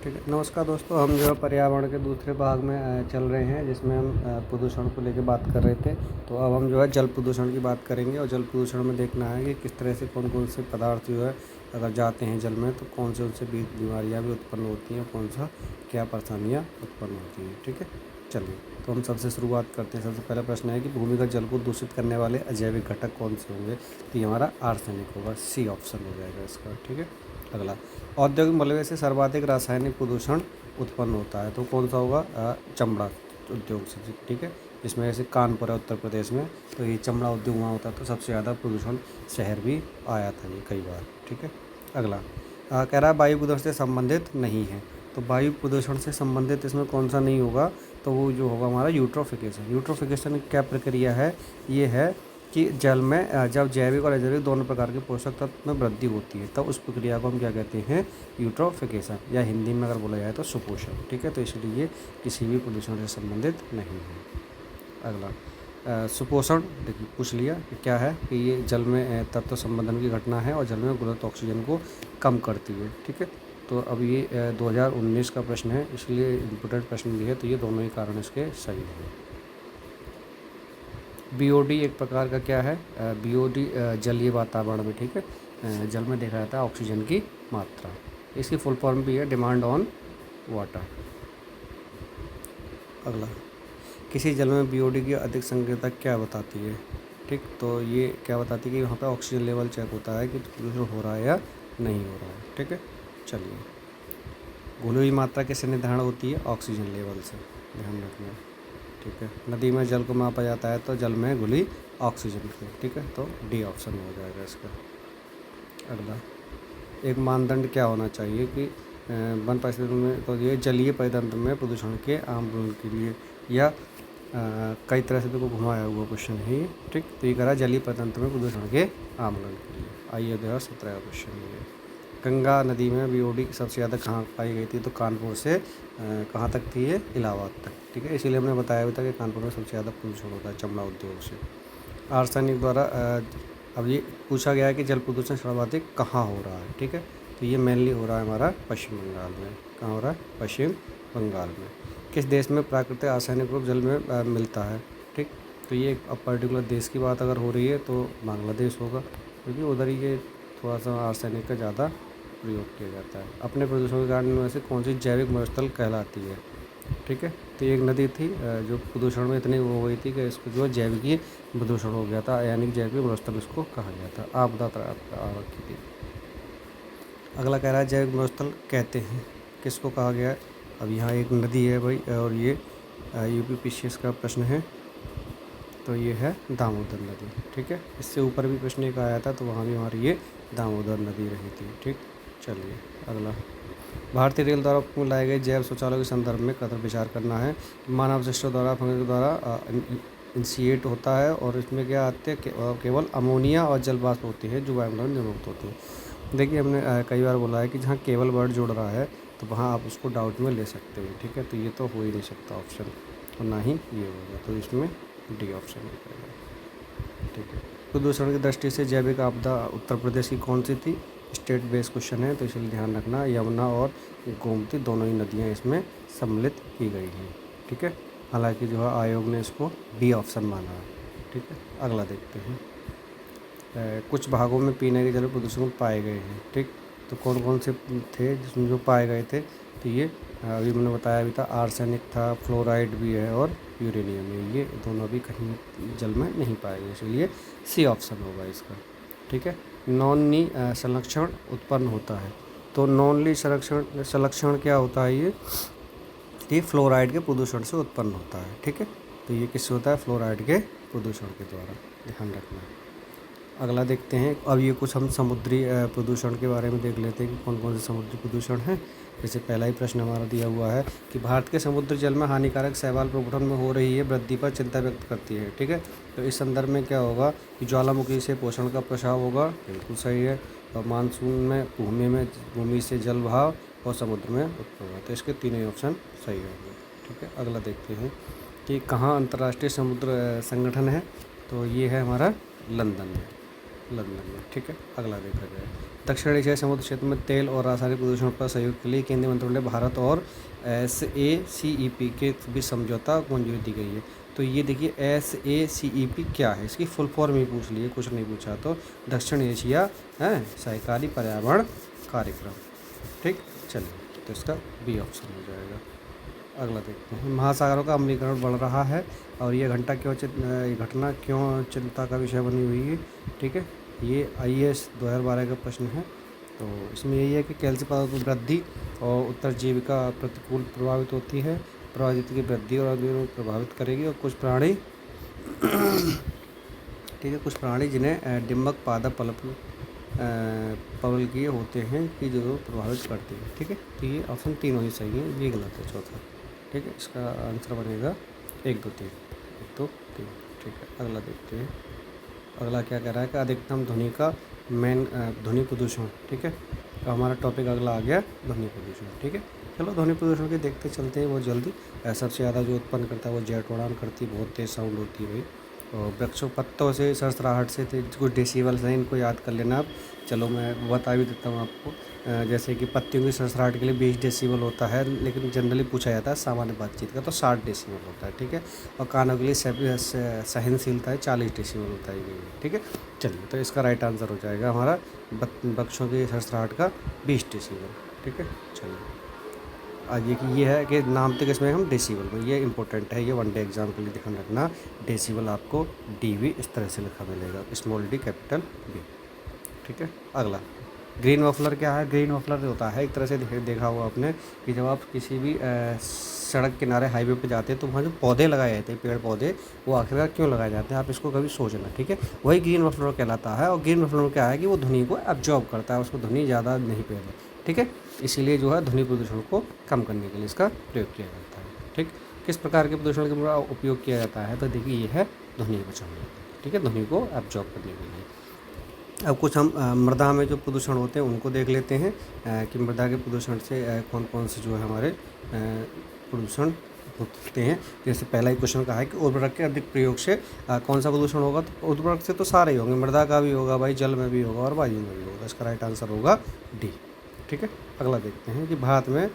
ठीक है। नमस्कार दोस्तों, हम जो है पर्यावरण के दूसरे भाग में चल रहे हैं, जिसमें हम प्रदूषण को लेकर बात कर रहे थे। तो अब हम जो है जल प्रदूषण की बात करेंगे, और जल प्रदूषण में देखना है कि किस तरह से कौन कौन से पदार्थ जो है अगर जाते हैं जल में तो कौन से उनसे बीमारियाँ भी उत्पन्न होती हैं, कौन सा क्या परेशानियाँ उत्पन्न होती हैं। ठीक है, चलिए तो हम सबसे शुरुआत करते हैं। सबसे पहला प्रश्न है कि भूमिगत जल को दूषित करने वाले अजैविक घटक कौन से होंगे। तो ये हमारा आर्सेनिक होगा, सी ऑप्शन हो जाएगा इसका। ठीक है, अगला, औद्योगिक मलबे से सर्वाधिक रासायनिक प्रदूषण उत्पन्न होता है। तो कौन सा होगा, चमड़ा उद्योग से। ठीक है, जिसमें जैसे कानपुर है उत्तर प्रदेश में, तो ये चमड़ा उद्योग वहाँ होता है, तो सबसे ज़्यादा प्रदूषण शहर भी आया था ये कई बार। ठीक है, अगला, कह रहा है वायु प्रदूषण से संबंधित नहीं है। तो वायु प्रदूषण से संबंधित इसमें कौन सा नहीं होगा, तो वो जो होगा हमारा यूट्रोफिकेशन। यूट्रोफिकेशन क्या प्रक्रिया है, ये है कि जल में जब जैविक और अजैविक दोनों प्रकार के पोषक तत्व में वृद्धि होती है, तब उस प्रक्रिया को हम क्या कहते हैं, यूट्रोफिकेशन, या हिंदी में अगर बोला जाए तो सुपोषण। ठीक है, तो इसलिए ये किसी भी प्रदूषण से संबंधित नहीं है। अगला, सुपोषण देखिए पूछ लिया कि क्या है, कि ये जल में तत्व संबंधन की घटना है और जल में उपलब्ध ऑक्सीजन को कम करती है। ठीक है, तो अब ये 2019 का प्रश्न है, इसलिए इम्पोर्टेंट प्रश्न भी है, तो ये दोनों ही कारण इसके सही हैं। बीओडी एक प्रकार का क्या है, बीओडी जलीय वातावरण में, ठीक है, जल में देखा जाता है ऑक्सीजन की मात्रा। इसकी फुल फॉर्म भी है डिमांड ऑन वाटर। अगला, किसी जल में बीओडी की अधिक संक्रियता क्या बताती है। ठीक, तो ये क्या बताती है कि वहाँ पे ऑक्सीजन लेवल चेक होता है कि प्रदूषण हो रहा है या नहीं हो रहा है। ठीक है, चलिए, घुली हुई मात्रा किससे निर्धारण होती है, ऑक्सीजन लेवल से, ध्यान रखना। ठीक है, नदी में जल को मापा जाता है तो जल में घुली ऑक्सीजन को। ठीक है, तो डी ऑप्शन हो जाएगा इसका। अगला, एक मानदंड क्या होना चाहिए कि वन परिस्थिति में, तो ये जलीय परितंत्र में प्रदूषण के आंदोलन के लिए, या कई तरह से तो घुमाया हुआ क्वेश्चन है ये। ठीक, तो ये करा जलीय परितंत्र में प्रदूषण के आंदोलन के लिए। आइए 2017 का क्वेश्चन है। गंगा नदी में बीओडी सबसे ज़्यादा कहाँ पाई गई थी, तो कानपुर से कहाँ तक थी ये, इलाहाबाद तक। ठीक है, इसीलिए हमने बताया भी था कि कानपुर में सबसे ज़्यादा प्रदूषण होता है चमड़ा उद्योग से। आर्सेनिक द्वारा अब ये पूछा गया है कि जल प्रदूषण सर्वाधिक कहाँ हो रहा है। ठीक है, तो ये मेनली हो रहा है हमारा पश्चिम बंगाल में। कहाँ हो रहा है, पश्चिम बंगाल में। किस देश में प्राकृतिक आर्सेनिक रूप जल में मिलता है। ठीक, तो ये अब पर्टिकुलर देश की बात अगर हो रही है तो बांग्लादेश होगा, क्योंकि उधर ये थोड़ा सा आर्सेनिक का ज़्यादा प्रयोग किया जाता है। अपने प्रदूषण के कारण में से कौन सी जैविक मरुस्थल कहलाती है। ठीक है, तो एक नदी थी जो प्रदूषण में इतनी हो गई थी कि इसको जो जैविक प्रदूषण हो गया था, यानी जैविक मरुस्थल इसको कहा गया था, आपदा आ रखी थी। अगला कह रहा है जैविक मरुस्थल कहते हैं किसको कहा गया है। अब यहाँ एक नदी है भाई, और ये यूपीपीसीएस का प्रश्न है, तो ये है दामोदर नदी। ठीक है, इससे ऊपर भी प्रश्न एक आया था, तो वहाँ भी हमारी ये दामोदर नदी रही थी। ठीक, चलिए अगला, भारतीय रेल द्वारा लाए गए जैव शौचालयों के संदर्भ में कदर विचार करना है। मानव सृष्टि द्वारा फंगस के द्वारा इंसिएट होता है, और इसमें क्या आते हैं, केवल अमोनिया और जल वाष्प होती है जो वायुमंडल में निर्मुक्त होती है। देखिए हमने कई बार बोला है कि जहाँ केवल वर्ड जुड़ रहा है तो वहाँ आप उसको डाउट में ले सकते हैं। ठीक है, तो ये तो हो ही नहीं सकता ऑप्शन, और ना ही ये होगा, तो इसमें डी ऑप्शन हो जाएगा। ठीक है, प्रदूषण की दृष्टि से जैविक आपदा उत्तर प्रदेश की कौन सी थी, स्टेट बेस्ड क्वेश्चन है, तो इसलिए ध्यान रखना यमुना और गोमती दोनों ही नदियाँ इसमें सम्मिलित की गई हैं। ठीक है, हालांकि जो है आयोग ने इसको बी ऑप्शन माना है। ठीक है, अगला देखते हैं। कुछ भागों में पीने के जल प्रदूषण पाए गए हैं। ठीक, तो कौन कौन से थे जिसमें जो पाए गए थे, तो ये अभी मैंने बताया भी था, आर्सेनिक था, फ्लोराइड भी है, और यूरेनियम है। ये दोनों भी कहीं जल में नहीं पाए गए, इसलिए सी ऑप्शन होगा इसका। ठीक है, नॉन-नी संरक्षण उत्पन्न होता है। तो नॉन-ली संरक्षण क्या होता है, ये फ्लोराइड के प्रदूषण से उत्पन्न होता है। ठीक है, तो ये किससे होता है, फ्लोराइड के प्रदूषण के द्वारा, ध्यान रखना है। अगला देखते हैं, अब ये कुछ हम समुद्री प्रदूषण के बारे में देख लेते हैं कि कौन कौन से समुद्री प्रदूषण हैं। जैसे पहला ही प्रश्न हमारा दिया हुआ है कि भारत के समुद्री जल में हानिकारक शैवाल प्रबंधन में हो रही है वृद्धि पर चिंता व्यक्त करती है। ठीक है, तो इस संदर्भ में क्या होगा कि ज्वालामुखी से पोषण का प्रसाव होगा, बिल्कुल सही है। और मानसून में भूमि से जल बहाव और समुद्र में उत्पन्न होगा, तो इसके तीनों ही ऑप्शन सही होंगे। ठीक है, अगला देखते हैं कि कहाँ अंतर्राष्ट्रीय समुद्र संगठन है, तो ये है हमारा लंदन में। ठीक है, अगला देखा जाए। दक्षिण एशिया समुद्र क्षेत्र में तेल और रासायनिक प्रदूषण पर सहयोग के लिए केंद्रीय मंत्रिमंडल ने भारत और SACEP के बीच समझौता को मंजूरी दी गई है। तो ये देखिए SACEP क्या है, इसकी फुल फॉर्म ही पूछ लिए, कुछ नहीं पूछा तो दक्षिण एशिया है सहकारी पर्यावरण कार्यक्रम। ठीक, चलिए तो इसका बी ऑप्शन हो जाएगा। अगला देखते हैं, महासागरों का अम्लीकरण बढ़ रहा है और ये घटना क्यों चिंता का विषय बनी हुई है। ठीक है, ये IAS 2012 का प्रश्न है। तो इसमें यही है कि कैल्शियम पदार्थों की वृद्धि और उत्तरजीविका प्रतिकूल प्रभावित होती है, प्रजाति की वृद्धि और को प्रभावित करेगी। और कुछ प्राणी ठीक है, कुछ प्राणी जिन्हें डिम्बक पादप पलकीय होते हैं कि जो प्रभावित करती है। ठीक है, तो ये ऑप्शन तीनों ही सही है, ये गलत है चौथा। ठीक है, इसका आंसर बनेगा 1 2 3 1 2 3। ठीक है, अगला देखते हैं। अगला क्या कह रहा है कि अधिकतम ध्वनि का ध्वनि प्रदूषण। ठीक है, तो हमारा टॉपिक अगला आ गया ध्वनि प्रदूषण। ठीक है, चलो ध्वनि प्रदूषण के देखते चलते हैं बहुत जल्दी। सबसे ज़्यादा जो उत्पन्न करता है वो जेट उड़ान करती है, बहुत तेज़ साउंड होती है भाई। और वृक्षों पत्तों से सरसराहट से कुछ डेसिबल्स हैं, इनको याद कर लेना आप। चलो मैं बता भी देता हूँ आपको। जैसे कि पत्तियों की सरसराहट के लिए 20 डेसिबल होता है, लेकिन जनरली पूछा जाता है सामान्य बातचीत का तो 60 डेसिबल होता है। ठीक है, और कानों के लिए सहनशीलता है 40 डेसिबल होता है ये। ठीक है, चलिए तो इसका राइट आंसर हो जाएगा हमारा वृक्षों की सरसराहट का 20 डेसिबल। ठीक है, चलिए आज ये है कि नाम तक इसमें हम डेसिबल में, ये इंपॉर्टेंट है, ये वन डे एग्जाम के लिए ध्यान रखना। डेसिबल आपको DV इस तरह से लिखा मिलेगा, स्मॉल d कैपिटल B। ठीक है, अगला ग्रीन मफलर क्या है। ग्रीन मफलर होता है एक तरह से देखा होगा आपने कि जब आप किसी भी सड़क किनारे हाईवे पे जाते हैं तो वहाँ जो पौधे लगाए जाते हैं, पेड़ पौधे, वो आखिरकार क्यों लगाए जाते हैं, आप इसको कभी सोचना। ठीक है, वही ग्रीन मफलर कहलाता है। और ग्रीन मफलर क्या है कि वो ध्वनि को एब्जॉर्ब करता है, उसको ध्वनि ज़्यादा नहीं फैलती। ठीक है, इसीलिए जो है ध्वनि प्रदूषण को कम करने के लिए इसका प्रयोग किया जाता है। ठीक, किस प्रकार के प्रदूषण का उपयोग किया जाता है, तो देखिए ये है ध्वनि बचाने। ठीक है, ध्वनि को एब्जॉर्ब करने के लिए। अब कुछ हम मृदा में जो प्रदूषण होते हैं उनको देख लेते हैं कि मृदा के प्रदूषण से कौन कौन से जो है हमारे प्रदूषण होते हैं। जैसे पहला ही क्वेश्चन कहा है कि उर्वरक के अधिक प्रयोग से कौन सा प्रदूषण होगा। तो उर्वरक से तो सारे ही होंगे, मृदा का भी होगा भाई, जल में भी होगा और वायु में भी होगा। इसका राइट आंसर होगा D। ठीक है, अगला देखते हैं कि भारत में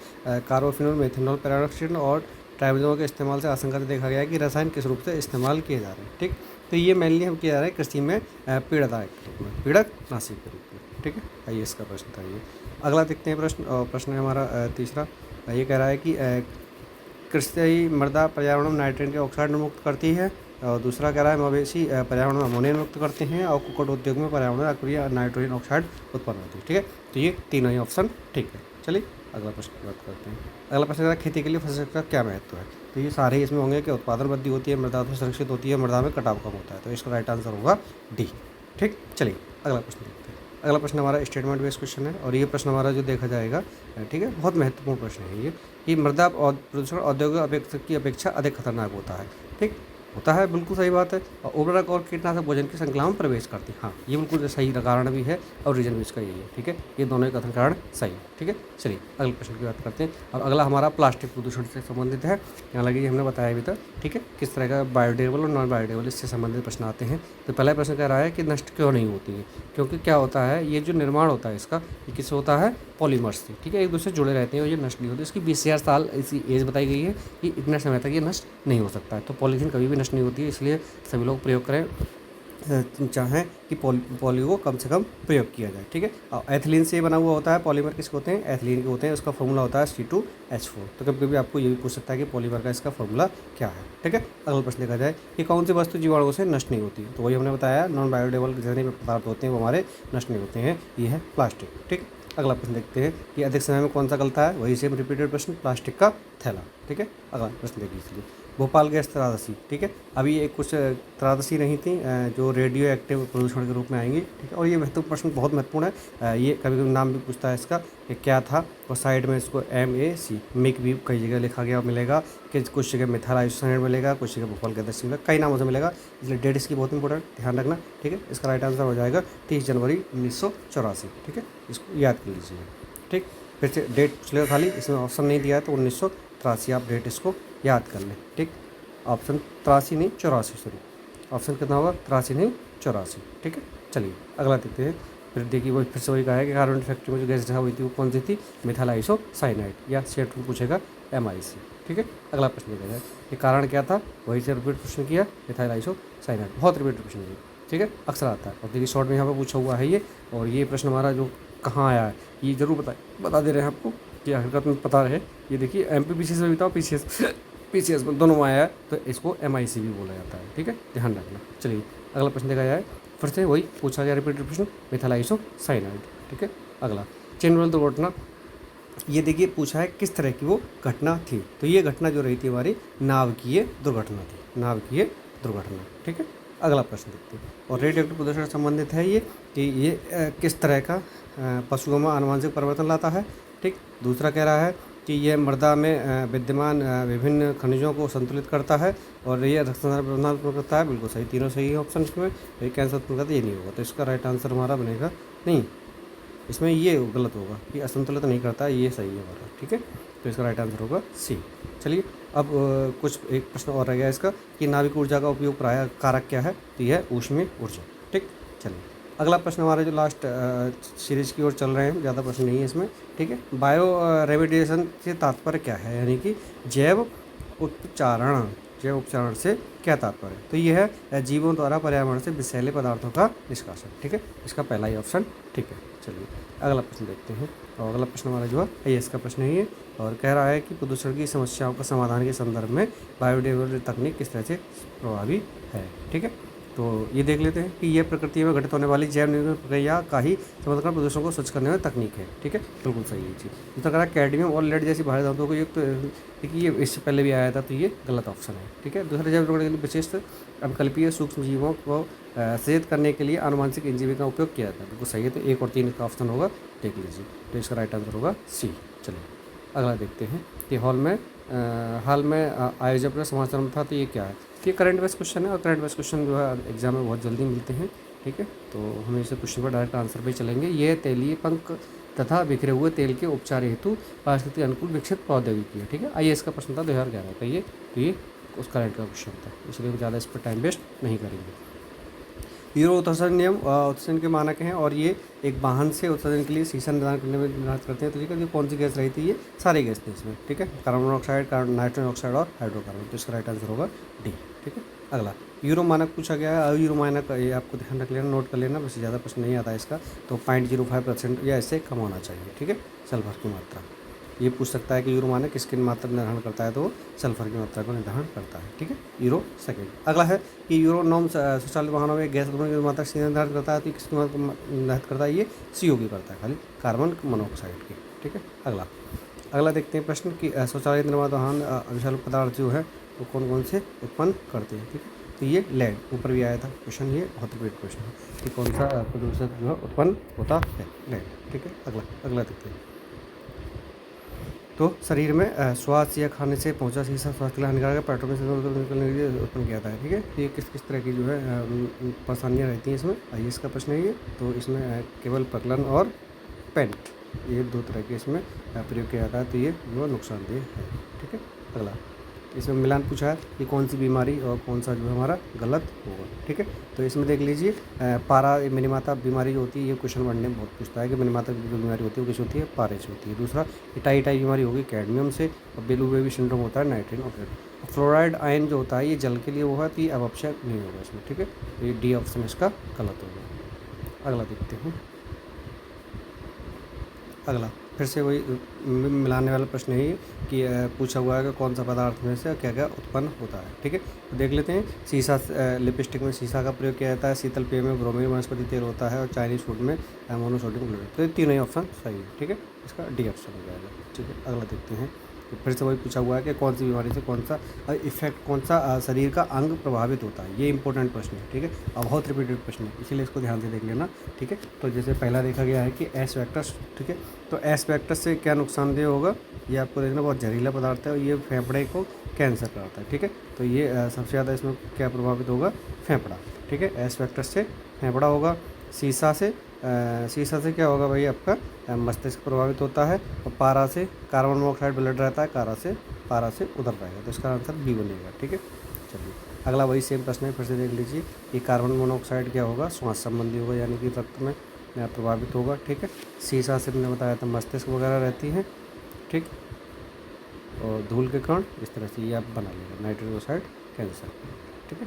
कार्बोफिनॉल, मेथनॉल, पैराक्सीन और ट्राइबोनॉल के इस्तेमाल से आशंका देखा गया है कि रसायन किस रूप से इस्तेमाल किए जा रहे हैं। ठीक, तो ये मेनली हम किया जा रहा है कृषि में पीड़कदायक के रूप में, पीड़कनाशी के रूप में। ठीक है, आइए इसका प्रश्न था ये। अगला देखते हैं प्रश्न है हमारा तीसरा। ये कह रहा है कि कृषि मृदा पर्यावरण में नाइट्रोजन के ऑक्साइड मुक्त करती है। और दूसरा कह रहा है मवेशी पर्यावरण में अमोनिया मुक्त करते हैं। और कुक्कुट उद्योग में पर्यावरण में अक्रिय नाइट्रोजन ऑक्साइड उत्पन्न होती है। ठीक है, तो ये तीनों ही ऑप्शन ठीक है। चलिए अगला प्रश्न की बात करते हैं। अगला प्रश्न है खेती के लिए फसल का क्या महत्व है। तो ये सारे इसमें होंगे कि उत्पादन वृद्धि होती है, मृदा सुरक्षित होती है, मृदा में कटाव कम होता है। तो इसका राइट आंसर होगा D। ठीक, चलिए अगला प्रश्न देखते हैं। अगला प्रश्न हमारा स्टेटमेंट बेस्ड क्वेश्चन है और ये प्रश्न हमारा जो देखा जाएगा, ठीक है, बहुत महत्वपूर्ण प्रश्न है ये कि मृदा और प्रदूषण औद्योगिक की अपेक्षा अधिक खतरनाक होता है। ठीक, होता है, बिल्कुल सही बात है। और उर्वरक और कीटनाशक भोजन की श्रृंखला में प्रवेश करती है। हाँ, ये बिल्कुल सही कारण भी है और रीजन भी इसका यही है। ठीक है, ये दोनों ही कथन कारण सही है। ठीक है, चलिए अगले प्रश्न की बात करते हैं। और अगला हमारा प्लास्टिक प्रदूषण से संबंधित है। हालांकि ये हमने बताया अभी तक। ठीक है, किस तरह का बायोडिग्रेडेबल और नॉन बायोडिग्रेडेबल इससे संबंधित प्रश्न आते हैं। तो पहला प्रश्न कह रहा है कि नष्ट क्यों नहीं होती है। क्योंकि क्या होता है, ये जो निर्माण होता है इसका, ये किससे होता है, पॉलीमर्स से। ठीक है, एक दूसरे से जुड़े रहते हैं और ये नष्ट नहीं होते। इसकी 20,000 साल इसकी एज बताई गई है कि इतना समय तक ये नष्ट नहीं हो सकता है। तो पॉलीथीन कभी भी नष्ट नहीं होती है, इसलिए सभी लोग प्रयोग करें, चाहें कि पॉली को कम से कम प्रयोग किया जाए। ठीक है, और एथिलीन से बना हुआ होता है। पॉलीमर किसके होते हैं, एथिलीन के होते हैं। उसका फॉर्मूला होता है C2H4। तो कभी कभी आपको ये भी पूछ सकता है कि पॉलीमर का इसका फॉर्मूला क्या है। ठीक है, अगला प्रश्न देखा जाए कि कौन सी वस्तु जीवाणुओं से नष्ट नहीं होती। तो वही हमने बताया, नॉन बायोडिग्रेडेबल जितने भी पदार्थ होते हैं वो हमारे नष्ट नहीं होते हैं, ये है प्लास्टिक। ठीक, अगला प्रश्न देखते हैं कि अधिक समय में कौन सा गलता है। वही सेम रिपीटेड प्रश्न, प्लास्टिक का थैला। ठीक है, अगला प्रश्न देखिए इसलिए भोपाल गैस त्रासदी। ठीक है, अभी ये कुछ त्रासदी नहीं थी जो रेडियो एक्टिव प्रदूषण के रूप में आएंगी। ठीक है, और ये महत्वपूर्ण प्रश्न बहुत महत्वपूर्ण है। ये कभी कभी नाम भी पूछता है इसका कि क्या था, और साइड में इसको MAC मिक भी कई जगह लिखा गया मिलेगा कि कुछ जगह मिथाइल आइसोसाइनेट मिलेगा, कुछ जगह भोपाल गैस मिलेगा, कई नामों से मिलेगा। इसलिए डेट इसकी बहुत इंपॉर्टेंट, ध्यान रखना। ठीक है, इसका राइट आंसर हो जाएगा 30 जनवरी 1984। ठीक है, इसको याद कर लीजिए। ठीक, फिर से डेट पूछ लेगा खाली, इसमें ऑप्शन नहीं दिया है तो 1983 आप डेट इसको याद कर लें। ठीक, ऑप्शन 83 नहीं 84, सॉरी ऑप्शन कितना होगा, 83 नहीं 84। ठीक है, चलिए अगला देखते हैं फिर देखिए वो फिर से वही कहा है कि कार्बन फैक्ट्री में जो गैस हुई थी वो कौन सी थी, मिथाइल आइसोसाइनाइड या सेट में पूछेगा MIC। ठीक है, अगला प्रश्न देखा जाए ये कारण क्या था, वही से रिपीट प्रश्न किया, मिथाइल आइसोसाइनाइड, बहुत रिपीट प्रश्न किया। ठीक है, अक्सर आता है। और देखिए शॉर्ट में यहाँ पर पूछा हुआ है ये, और ये प्रश्न हमारा जो कहाँ आया है ये जरूर बता दे रहे हैं आपको कि हकीकत में पता रहे। ये देखिए MPPCS में भी था, PCS में दोनों में आया है, तो इसको MIC भी बोला जाता है। ठीक है, ध्यान रखना। चलिए अगला प्रश्न देखा जाए, फिर से वही पूछा गया रिपीटेड प्रश्न, मिथाइल आइसोसाइनाइड। ठीक है, अगला चेन वाली दुर्घटना, ये देखिए पूछा है किस तरह की वो घटना थी। तो ये घटना जो रही थी हमारी नाभिकीय दुर्घटना थी, नाभिकीय दुर्घटना। ठीक है, अगला प्रश्न देखते हैं। और रेडियो एक्टिव प्रदूषण से संबंधित है ये कि ये किस तरह का पशुओं में आनुवंशिक परिवर्तन लाता है। ठीक, दूसरा कह रहा है कि यह मृदा में विद्यमान विभिन्न खनिजों को संतुलित करता है और ये रक्त संचार प्रबंधन उत्पन्न करता है। बिल्कुल सही, तीनों सही है ऑप्शन में। ये कैंसर उत्पन्न करता है, ये नहीं होगा, तो इसका राइट आंसर हमारा बनेगा नहीं, इसमें ये गलत होगा कि असंतुलित नहीं करता, ये सही है हमारा। ठीक है, तो इसका राइट आंसर होगा C। चलिए अब कुछ एक प्रश्न और रह गया इसका कि नाभिक ऊर्जा का उपयोग प्राय कारक क्या है, तो यह ऊष्मीय ऊर्जा। ठीक, चलिए अगला प्रश्न हमारे जो लास्ट सीरीज की ओर चल रहे हैं, ज़्यादा प्रश्न नहीं है इसमें। ठीक है, बायो रेमिडिएशन से तात्पर्य क्या है, यानी कि जैव उपचारण, जैव उपचारण से क्या तात्पर्य है, तो यह है जीवों द्वारा पर्यावरण से विषैले पदार्थों का निष्कासन। ठीक है, इसका पहला ही ऑप्शन ठीक है। चलिए अगला प्रश्न देखते हैं, और अगला प्रश्न हमारा जो है इसका प्रश्न ही है, और कह रहा है कि प्रदूषण की समस्याओं का समाधान के संदर्भ में बायोडिवर्सिटी तकनीक किस तरह से प्रभावी है। ठीक है, तो ये देख लेते हैं कि यह प्रकृति में घटित होने वाली जैव निर्गमन प्रक्रिया का ही समझकर प्रदूषण को स्वच्छ करने में तकनीक है। ठीक है, बिल्कुल सही है चीज़। दूसरा कह कैडमियम और लेड जैसी भारी धातुओं को युक्त, देखिए ये इससे पहले भी आया था, तो ये गलत ऑप्शन है। ठीक है, दूसरा जैव निर्गमन के लिए विशिष्ट अभिकल्पीय सूक्ष्म जीवों को सचेत करने के लिए आनुवंशिक इंजीनियरिंग का उपयोग किया जाता है। बिल्कुल सही है, तो 1 और 3 का ऑप्शन होगा, देख लीजिए। तो इसका राइट आंसर होगा C। चलिए अगला देखते हैं कि हाल में आयोजक का समाचार में था, तो ये क्या है, ये करंट बेस्ड क्वेश्चन है, और करंट बेस्ड क्वेश्चन जो है एग्जाम में बहुत जल्दी मिलते हैं। ठीक है, तो हम इसे क्वेश्चन पर डायरेक्ट आंसर पे चलेंगे। ये तेलीय पंख तथा बिखरे हुए तेल के उपचार हेतु पारिस्थितिक अनुकूल विकसित प्रौद्योगिकी है। ठीक है, IAS का प्रश्न था 2011 का ये, तो ये उस करंट का क्वेश्चन था, इसलिए हम ज़्यादा इस पर टाइम वेस्ट नहीं करेंगे। यूरो उत्सर्जन नियम उत्सर्जन के मानक हैं, और ये एक वाहन से उत्सर्जन के लिए शीशा निर्धारण करने में निर्धारित करते हैं। तो ठीक है, कौन सी गैस रही थी, ये सारी गैस थी इसमें। ठीक है, कार्बन मोनोऑक्साइड, नाइट्रोजन ऑक्साइड और हाइड्रोकार्बन, तो इसका राइट आंसर होगा D। ठीक है, अगला यूरो मानक पूछा गया है। यूरो मानक ये आपको ध्यान रख लेना, नोट कर लेना, बस ज़्यादा प्रश्न नहीं आता इसका। तो 0.05% या इससे कम होना चाहिए। ठीक है, सल्फर की मात्रा ये पूछ सकता है कि यूरो मानक किसकी मात्रा निर्धारण करता है, तो वो सल्फर की मात्रा को निर्धारण करता है। ठीक है, यूरो सेकेंड। अगला है कि यूरो नॉर्म स्वचालित वाहनों में गैस की मात्रा किसकी निर्धारित करता है, तो किसकी मात्रा निर्धारित करता है, ये CO की करता है, खाली कार्बन मोनोऑक्साइड की। ठीक है, अगला देखते हैं प्रश्न कि स्वचालित निर्माण वाहन विशाल पदार्थ जो है वो कौन कौन से उत्पन्न करते हैं। ठीक है, तो ये लेड, ऊपर भी आया था क्वेश्चन, ये बहुत रिपीट क्वेश्चन है कि कौन सा प्रदूषक जो है उत्पन्न होता है, लेड। ठीक है, अगला देखते हैं। तो शरीर में श्वास या खाने से पहुंचा शीशा स्वास्थ्य के लिए हानिकारक है, पेट्रोल में निकलने के लिए उत्पन्न किया जाता है। ठीक है, तो ये किस तरह की जो है परेशानियाँ रहती हैं इसमें, IAS का प्रश्न है ये। तो इसमें केवल प्रकलन और पेंट, ये 2 तरह के इसमें प्रयोग किया जाता है, तो ये जो नुकसानदेह है। ठीक है, अगला इसमें मिलान पूछा है कि कौन सी बीमारी और कौन सा जो है हमारा गलत होगा। ठीक है, तो इसमें देख लीजिए पारा मिनीमाता बीमारी जो होती है, ये क्वेश्चन बनने में बहुत पूछता है कि मिनीमाता जो बीमारी होती है वो किस होती है, पारे से होती है। दूसरा इटाई बीमारी होगी कैडमियम से, और बेलू बेबी सिंड्रोम होता है नाइट्रोजन ऑक्साइड। फ्लोराइड आयन जो होता है ये जल के लिए वो है, तो ये आवश्यक नहीं होगा इसमें। ठीक है, तो ये D ऑप्शन इसका गलत होगा। अगला देखते हैं, अगला फिर से वही मिलाने वाला प्रश्न है कि पूछा हुआ है कि कौन सा पदार्थ में से क्या क्या उत्पन्न होता है। ठीक है, तो देख लेते हैं। शीशा, लिपस्टिक में शीशा का प्रयोग किया जाता है, शीतल पेय में ब्रोमीन वनस्पति तेल होता है, और चाइनीज फूड में मोनोसोडियम क्लोराइड। तो ये तीनों ही ऑप्शन सही है। ठीक है, इसका D ऑप्शन हो जाएगा। ठीक है, अगला देखते हैं। तो फिर से वही पूछा हुआ है कि कौन सी बीमारी से कौन सा इफेक्ट, कौन सा शरीर का अंग प्रभावित होता है, ये इंपॉर्टेंट प्रश्न है। ठीक है, और बहुत रिपीटेड प्रश्न है, इसीलिए इसको ध्यान से देख लेना। ठीक है, तो जैसे पहला देखा गया है कि एस वेक्टस। ठीक है, तो एस वेक्टस से क्या नुकसानदेह होगा, ये आपको देखना, बहुत जहरीला पदार्थ है, और ये फेफड़े को कैंसर कराता है। ठीक है, तो ये सबसे ज़्यादा इसमें क्या प्रभावित होगा, फेफड़ा। ठीक है, एस वेक्टस से फेफड़ा होगा। शीशा से क्या होगा भाई, आपका मस्तिष्क प्रभावित होता है। और पारा से कार्बन मोनोऑक्साइड ब्लड रहता है, पारा से उधर रहेगा, तो इसका आंसर B बनेगा। ठीक है, चलिए अगला वही सेम प्रश्न है, फिर से देख लीजिए। ये कार्बन मोनोऑक्साइड क्या होगा, श्वास संबंधी होगा, यानी कि रक्त में प्रभावित होगा। ठीक है, सीसा से मैंने बताया था मस्तिष्क वगैरह रहती है। ठीक, और धूल के कण इस तरह से ये आप बना लेगा, नाइट्रोजन ऑक्साइड कैंसर। ठीक है,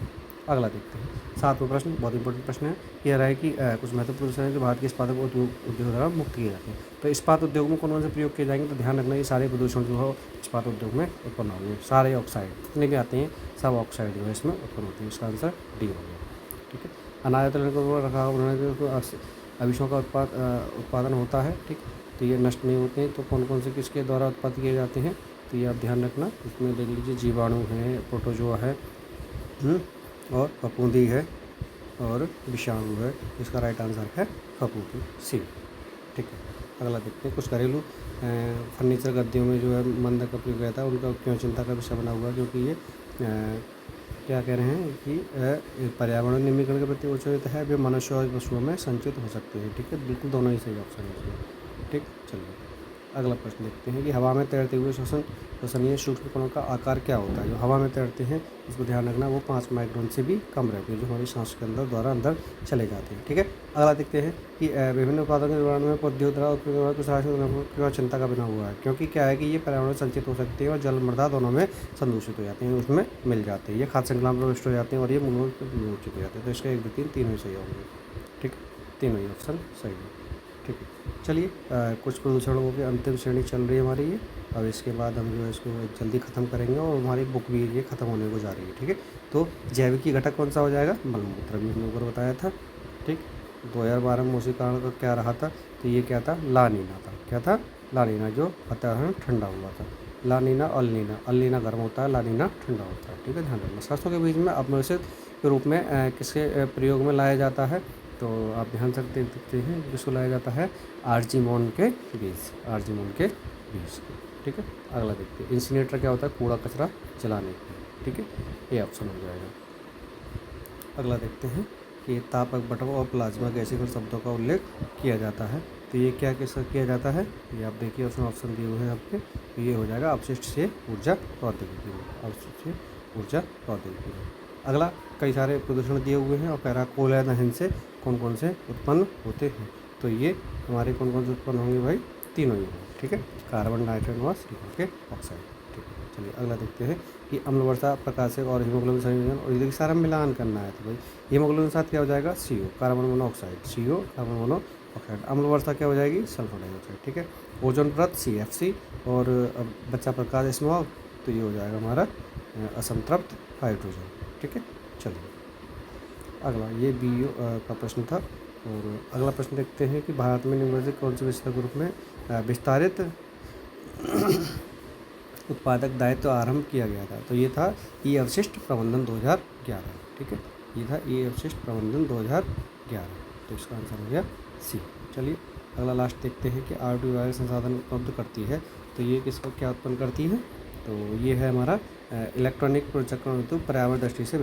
अगला देखते हैं 7वां प्रश्न, बहुत इंपॉर्टेंट प्रश्न है। यह रहा है कि कुछ महत्वपूर्ण विषय हैं जो भारत के इस्पात उद्योग द्वारा मुक्त किए जाते हैं। तो इस्पात उद्योग में कौन कौन से प्रयोग किए जाएंगे, तो ध्यान रखना ये सारे प्रदूषण जो है इस्पात उद्योग में उत्पन्न होंगे। सारे ऑक्साइड जितने भी आते हैं सब ऑक्साइड जो है इसमें उत्पन्न होती है। इसका आंसर डी हो गया। ठीक है, अनाज को रखा अविशों का उत्पादन होता है। ठीक, तो ये नष्ट नहीं होते हैं। तो कौन कौन से किसके द्वारा उत्पादित किए जाते हैं, तो ये आप ध्यान रखना। इसमें देख लीजिए जीवाणु है, प्रोटोजोआ है, और फफूंदी है और विषाणु है। इसका राइट आंसर है फफूंदी, सी। ठीक है, अगला देखते हैं कुछ घरेलू फर्नीचर गद्दियों में जो है मंद का प्रयोग रहता है, उनका क्यों चिंता का विषय बना हुआ है, क्योंकि ये क्या कह रहे हैं कि पर्यावरण निम्नीकरण के प्रति उचित है, वे मनुष्य और पशुओं में संचित हो सकते हैं। ठीक है, बिल्कुल दोनों ही सही ऑप्शन है इसमें। ठीक, चलिए अगला प्रश्न देखते हैं कि हवा में तैरते हुए श्वसनीय सूक्ष्म कणों का आकार क्या होता है। जो हवा में तैरते हैं इसको ध्यान रखना, वो 5 माइक्रोन से भी कम रहते हैं, जो हमारी सांस के अंदर चले जाते हैं। ठीक है, अगला देखते हैं कि विभिन्न उत्पादों के निर्माण में पौद्योगिक द्वारा उत्पादन चिंता का बना हुआ है, क्योंकि क्या है कि ये पर्यावरण संचित हो सकते हैं और जल मृदा दोनों में संदूषित हो जाते हैं, उसमें मिल जाते हैं, ये खाद्य श्रृंखला में प्रविष्ट हो जाते हैं और ये मूलचित हो जाते हैं। तो इसका 1 2 3 तीनों ही सही होंगे। ठीक, तीनों ही ऑप्शन सही है। ठीक है, चलिए कुछ प्रदूषणों की अंतिम श्रेणी चल रही है हमारी ये। अब इसके बाद हम जो है इसको जल्दी ख़त्म करेंगे और हमारी बुक भी ये ख़त्म होने को जा रही है। ठीक है, तो जैविकी घटक कौन सा हो जाएगा, मलमूत्र, भी हमने ऊपर बताया था। ठीक, 2012 में मौसमी कारण का क्या रहा था, तो ये क्या था, ला नीना था। क्या था, ला नीना, जो वातावरण ठंडा हुआ था। ला नीना, अल नीना, अल नीना गर्म होता है, ला नीना ठंडा होता है। ठीक है, ध्यान रखना। शस्त्रों के बीच में अपमिश्रित के रूप में किसके प्रयोग में लाया जाता है, तो आप ध्यान से देखते हैं किसको लाया जाता है, आर्जीमोन के बीज, आर्जीमोन के बीज। ठीक है, अगला देखते हैं इंसिनेटर क्या होता है, कूड़ा कचरा जलाने के। ठीक है, ये ऑप्शन हो जाएगा। अगला देखते हैं कि तापक बटों और प्लाज्मा गैसीय शब्दों का उल्लेख किया जाता है, तो ये क्या किसका किया जाता है, ये आप देखिए उसमें ऑप्शन दिए हुए हैं आपके। तो ये हो जाएगा अपशिष्ट से ऊर्जा प्रौद्योगिकी, अपशिष्ट से ऊर्जा प्रौद्योगिकी। अगला कई सारे प्रदूषण दिए हुए हैं और कह रहा कोयला दहन से कौन कौन से उत्पन्न होते हैं, तो ये हमारे कौन कौन से उत्पन्न होंगे भाई, तीनों ही होंगे। ठीक है, कार्बन डाइऑक्साइड व सिलिकॉन के ऑक्साइड। ठीक है, चलिए अगला देखते हैं कि अम्ल वर्षा प्रकाशिक और हीमोग्लोबिन संयोजन, और देखिए सारा मिलान करना है। तो भाई हीमोग्लोबिन के साथ क्या हो जाएगा, CO, carbon monoxide, CO carbon monoxide. अम्ल वर्षा क्या हो जाएगी, सल्फर डाइऑक्साइड। ठीक है, ओजोन परत CFC, और बच्चा प्रकाश स्मॉग, तो ये हो जाएगा हमारा असंतृप्त हाइड्रोजन। ठीक है, चलिए अगला ये BO का प्रश्न था। और अगला प्रश्न देखते हैं कि भारत में निम्नलिखित कौन से विषय के रूप में विस्तारित उत्पादक दायित्व आरंभ किया गया था, तो ये था ई अवशिष्ट प्रबंधन 2011। ठीक है, ये था ई अवशिष्ट प्रबंधन 2011, तो इसका आंसर हो गया C। चलिए अगला लास्ट देखते हैं कि RTO संसाधन उपलब्ध करती है, तो ये किसको क्या उत्पन्न करती है, तो ये है हमारा इलेक्ट्रॉनिक प्रचक्रण हेतु पर्यावरण दृष्टि से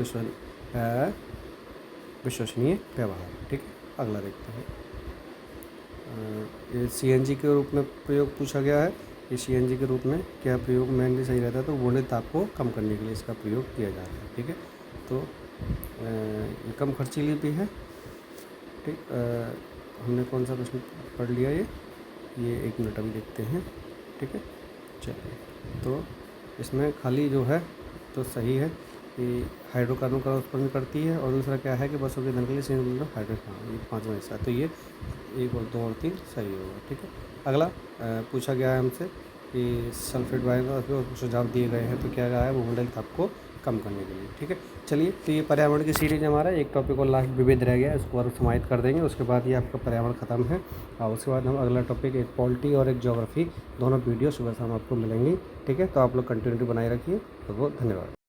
विश्वसनीय व्यवहार। ठीक है, अगला देखते हैं ये CNG के रूप में प्रयोग पूछा गया है। ये CNG के रूप में क्या प्रयोग मेनली सही रहता है, तो वर्णित ताप को कम करने के लिए इसका प्रयोग किया जा रहा है। ठीक है, तो ये कम खर्चीली भी है। ठीक, हमने कौन सा प्रश्न पढ़ लिया, ये 1 मिनट अभी देखते हैं। ठीक है, चलिए तो इसमें खाली जो है तो सही है कि हाइड्रोकार्बन का उत्पन्न करती है, और दूसरा क्या है कि बसों के ईंधन के लिए हाइड्रोजन, ये 5वां हिस्सा, तो ये 1 और 2 और 3 सही होगा। ठीक है, अगला पूछा गया है हमसे कि सल्फेट वायु का सुझाव दिए गए हैं, तो क्या कहा है, भूमंडल ताप को कम करने के लिए। ठीक है, चलिए तो ये पर्यावरण की सीरीज हमारा एक टॉपिक और लास्ट विविध रह गया, इसको और समाहित कर देंगे, उसके बाद ये आपका पर्यावरण खत्म है। और उसके बाद हम अगला टॉपिक एक पॉलिटी और एक ज्योग्राफी, दोनों वीडियो सुबह शाम आपको मिलेंगी। ठीक है, तो आप लोग कंटिन्यूटी बनाए रखिए। बहुत बहुत धन्यवाद।